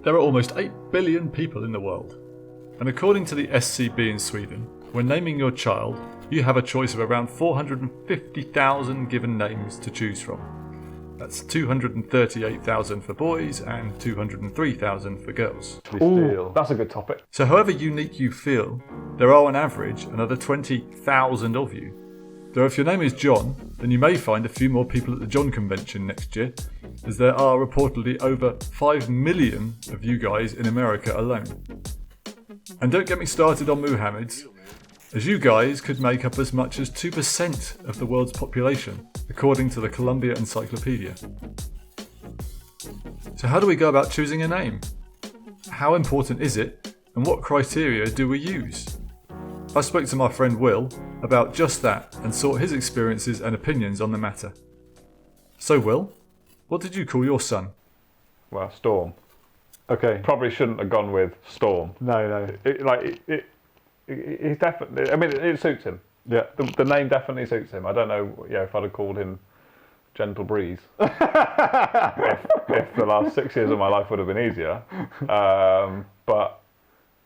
There are almost 8 billion people in the world, and according to the SCB in Sweden, when naming your child, you have a choice of around 450,000 given names to choose from. That's 238,000 for boys and 203,000 for girls. Ooh, that's a good topic. So however unique you feel, there are on average another 20,000 of you. Though if your name is John, then you may find a few more people at the John Convention next year, as there are reportedly over 5 million of you guys in America alone. And don't get me started on Muhammad's, as you guys could make up as much as 2% of the world's population, according to the Columbia Encyclopedia. So how do we go about choosing a name? How important is it, and what criteria do we use? I spoke to my friend Will about just that and sought his experiences and opinions on the matter. So Will, what did you call your son? Well, Storm. Okay. Probably shouldn't have gone with Storm. No. He's definitely. I mean, it suits him. Yeah. The name definitely suits him. I don't know. If I'd have called him Gentle Breeze, if the last 6 years of my life would have been easier. But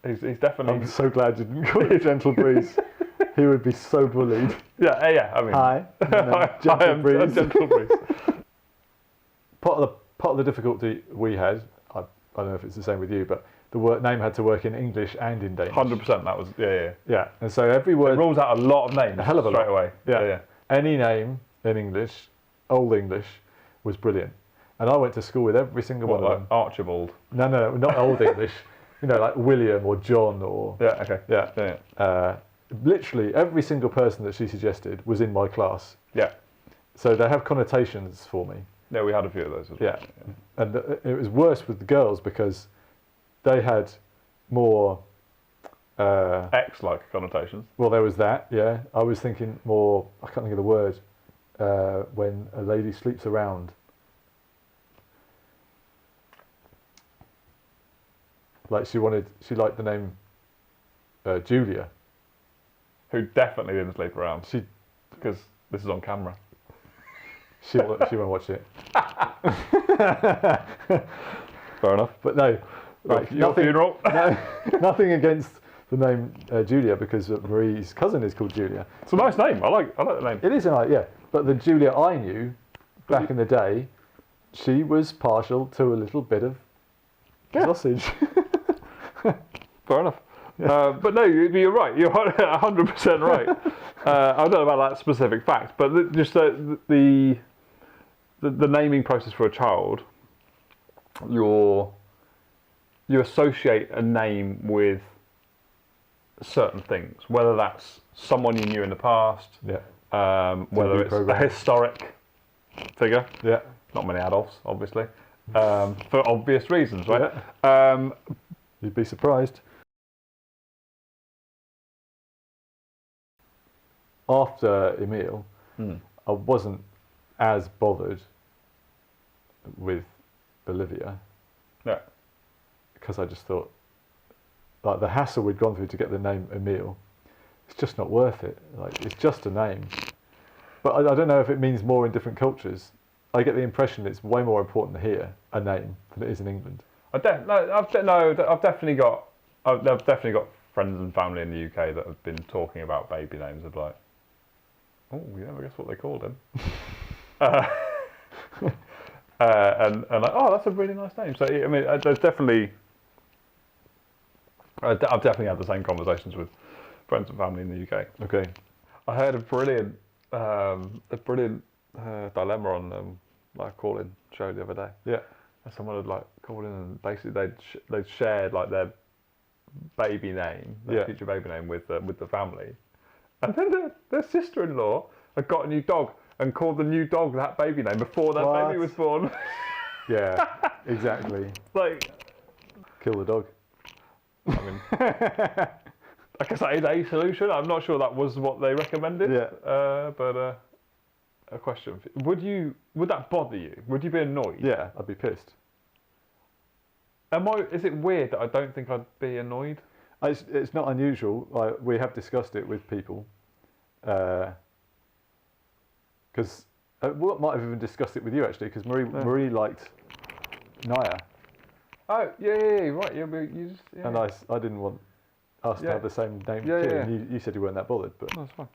he's definitely. I'm so glad you didn't call it Gentle Breeze. He would be so bullied. Yeah. I mean. Hi. I am Gentle Breeze. Part of the difficulty we had, I don't know if it's the same with you, but the name had to work in English and in Danish. 100%. That was Yeah, and so every word it rules out a lot of names. A hell of a straight lot. away. Yeah. Any name in English, Old English, was brilliant. And I went to school with every single What, one of like them. Archibald? No, not Old English. Like William or John or... Yeah. Okay. Yeah. Literally every single person that she suggested was in my class. Yeah. So they have connotations for me. Yeah, we had a few of those as well. Yeah. And it was worse with the girls because they had more... X-like connotations. Well, there was that, yeah. I was thinking more, I can't think of the word, when a lady sleeps around. Like she liked the name Julia. Who definitely didn't sleep around. She Because this is on camera. she won't watch it. Fair enough. But no, right, Your funeral? no, nothing against the name Julia, because Marie's cousin is called Julia. It's a nice name. I like the name. It is a nice, yeah. But the Julia I knew back in the day, she was partial to a little bit of sausage. Fair enough. Yeah. But no, you're right. You're 100% right. I don't know about that specific fact, but just the naming process for a child, you associate a name with certain things, whether that's someone you knew in the past, whether it's a historic figure. Yeah. Not many Adolfs, obviously, for obvious reasons, right? Yeah. You'd be surprised. After Emil, I wasn't as bothered with Bolivia. Yeah. Because I just thought, like, the hassle we'd gone through to get the name Emil, it's just not worth it. Like, it's just a name. But I don't know if it means more in different cultures. I get the impression it's way more important here, a name, than it is in England. I've definitely got friends and family in the UK that have been talking about baby names of like, oh, you never guess what they called him. And like, oh, that's a really nice name. So I mean, there's definitely, I've definitely had the same conversations with friends and family in the UK. Okay. I heard a brilliant dilemma on like a call-in show the other day. Yeah. And someone had like called in and basically they'd shared like their baby name, their future baby name with the family, and then their sister-in-law had got a new dog and called the new dog that baby name before that baby was born. Yeah, exactly. Like, kill the dog. I mean, I guess that is a solution. I'm not sure that was what they recommended. Yeah. But a question: would that bother you? Would you be annoyed? Yeah, I'd be pissed. Is it weird that I don't think I'd be annoyed? It's not unusual. Like, we have discussed it with people. Because we might have even discussed it with you actually. Because Marie liked Naya, Oh, yeah, right. Yeah, but you just. Yeah. And I didn't want us to Yeah. have the same name. Yeah, kid, yeah. And you said you weren't that bothered, but That's fine.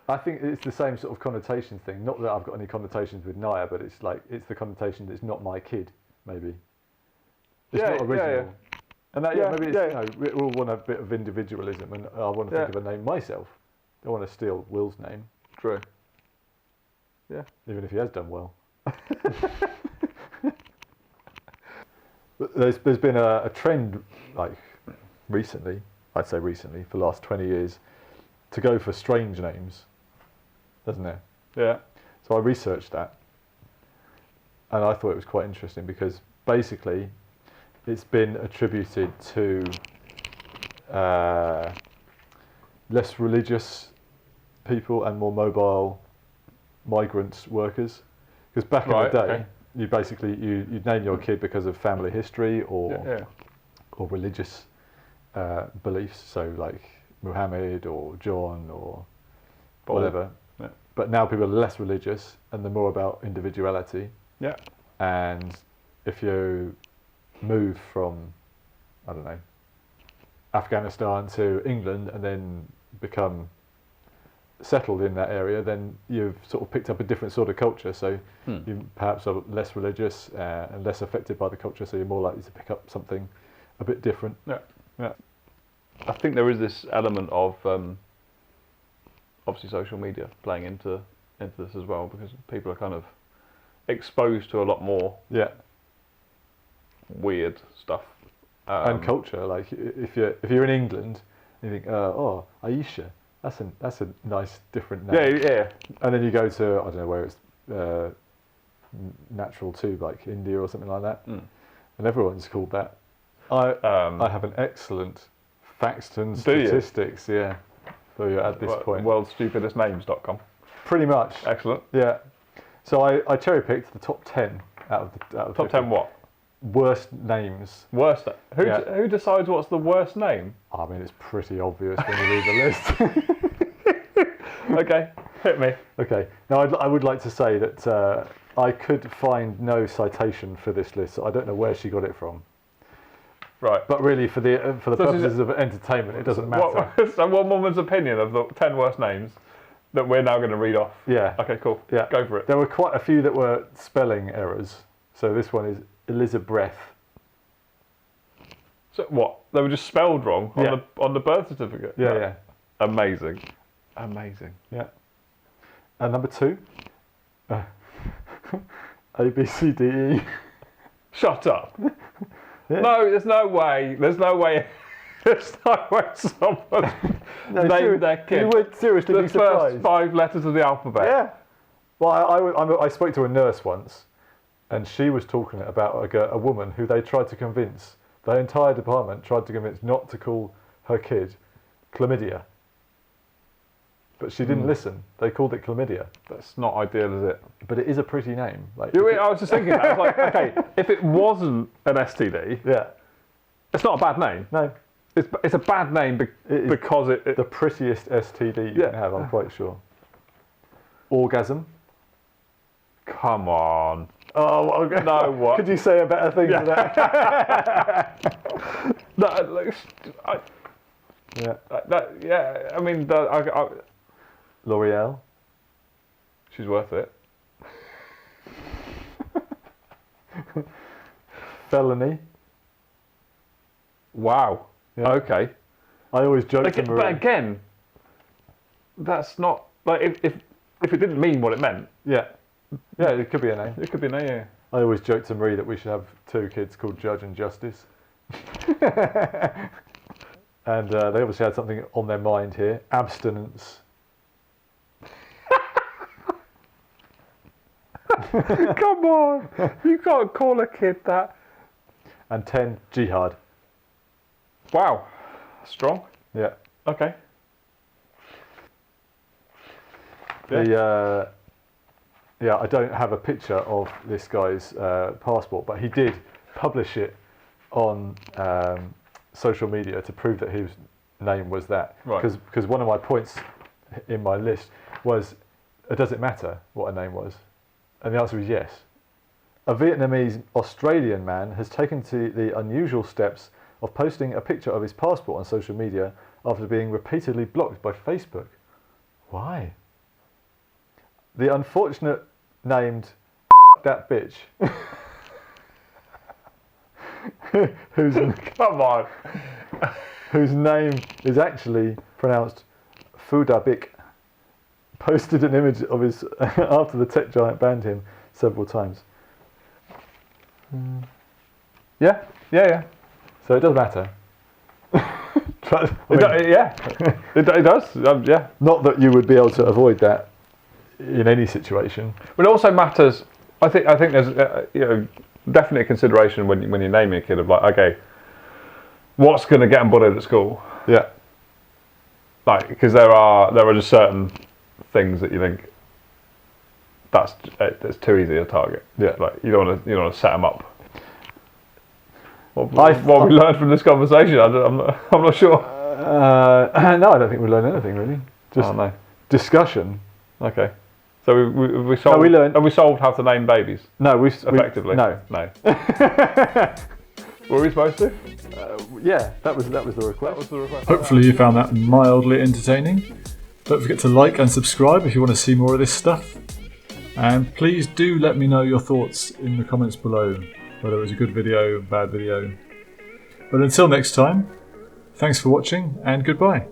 I think it's the same sort of connotation thing. Not that I've got any connotations with Naya, but it's like it's the connotation that it's not my kid. Maybe it's Yeah, not original. yeah. And that, Yeah, maybe it's, yeah. we all want a bit of individualism, and I want to think of a name myself. I don't want to steal Will's name, True. Yeah. even if he has done well. But there's been a trend, like recently, I'd say recently, for the last 20 years, to go for strange names, doesn't it? Yeah. So I researched that, and I thought it was quite interesting because basically it's been attributed to less religious people and more mobile migrant workers. Because back in the day, okay. you basically you'd name your kid because of family history or religious beliefs. So like Muhammad or John or whatever. Yeah. But now people are less religious and they're more about individuality. Yeah. And if you move from, I don't know, Afghanistan to England and then become settled in that area, then you've sort of picked up a different sort of culture. So you perhaps are less religious and less affected by the culture, so you're more likely to pick up something a bit different. Yeah. Yeah. I think there is this element of obviously social media playing into this as well, because people are kind of exposed to a lot more weird stuff and culture. Like if you're in England, you think, oh, Aisha, that's a nice different name. Yeah. And then you go to, I don't know where it's natural to, like India or something like that, and everyone's called that. I have an excellent facts and statistics, for you at this point. Worldstupidestnames.com. Pretty much. Excellent. Yeah. So I cherry picked the top 10 out of Top 10 what? worst names. Worst. Who decides what's the worst name? I mean, it's pretty obvious when you read the list. Okay, hit me. Okay. Now, I would like to say that I could find no citation for this list. So I don't know where she got it from. Right. But really, for the purposes of entertainment, it doesn't matter. So one woman's opinion of the 10 worst names that we're now going to read off. Yeah. Okay, cool. Yeah. Go for it. There were quite a few that were spelling errors. So this one is Elizabeth. So what? They were just spelled wrong on the birth certificate? Yeah, yeah. Amazing. Yeah. And number 2, A, B, C, D, E. Shut up. Yeah. No, there's no way. There's no way someone named their kid You would seriously the be surprised. first 5 letters of the alphabet. Yeah. Well, I spoke to a nurse once, and she was talking about a woman who they tried to convince, the entire department tried to convince not to call her kid Chlamydia. But she didn't listen. They called it Chlamydia. That's not ideal, is it? But it is a pretty name. Like, I was just thinking that. I was like, okay, if it wasn't an STD, yeah. it's not a bad name. No. It's a bad name because it The prettiest STD you can have, I'm quite sure. Orgasm. Come on. Oh, okay. No, what? Could you say a better thing than that? I mean, L'Oreal. she's worth it. Felony. Wow. Yeah. Okay. I always joke to But Marie. again, that's not like if it didn't mean what it meant. Yeah, it could be a name. It could be no. Yeah. I always joke to Marie that we should have 2 kids called Judge and Justice. And they obviously had something on their mind here. Abstinence. Come on, you can't call a kid that. And 10, Jihad. Wow, strong. Yeah. Okay. I don't have a picture of this guy's passport, but he did publish it on social media to prove that his name was that. Right. Because one of my points in my list was, does it matter what a name was? And the answer was yes. A Vietnamese Australian man has taken to the unusual steps of posting a picture of his passport on social media after being repeatedly blocked by Facebook. Why? The unfortunate named Phuc Dat Bich, whose Come on. whose name is actually pronounced Phuc Dat Bich, posted an image of his after the tech giant banned him several times. Yeah. So it does matter. It does. Yeah. Not that you would be able to avoid that in any situation. But it also matters. I think there's definitely a consideration when you're naming a kid of like, okay, what's going to get them bullied at school? Yeah. Like, because there are just certain things that you think that's too easy a target. Yeah. Like you don't want to set them up. What we learned from this conversation, I'm not sure. No, I don't think we learned anything really. Just discussion. Okay. So we solved. No, we learned. Have we solved how to name babies? No, Effectively. No. Were we supposed to? Yeah, that was the request. Hopefully you found that mildly entertaining. Don't forget to like and subscribe if you want to see more of this stuff. And please do let me know your thoughts in the comments below, whether it was a good video, a bad video. But until next time, thanks for watching and goodbye.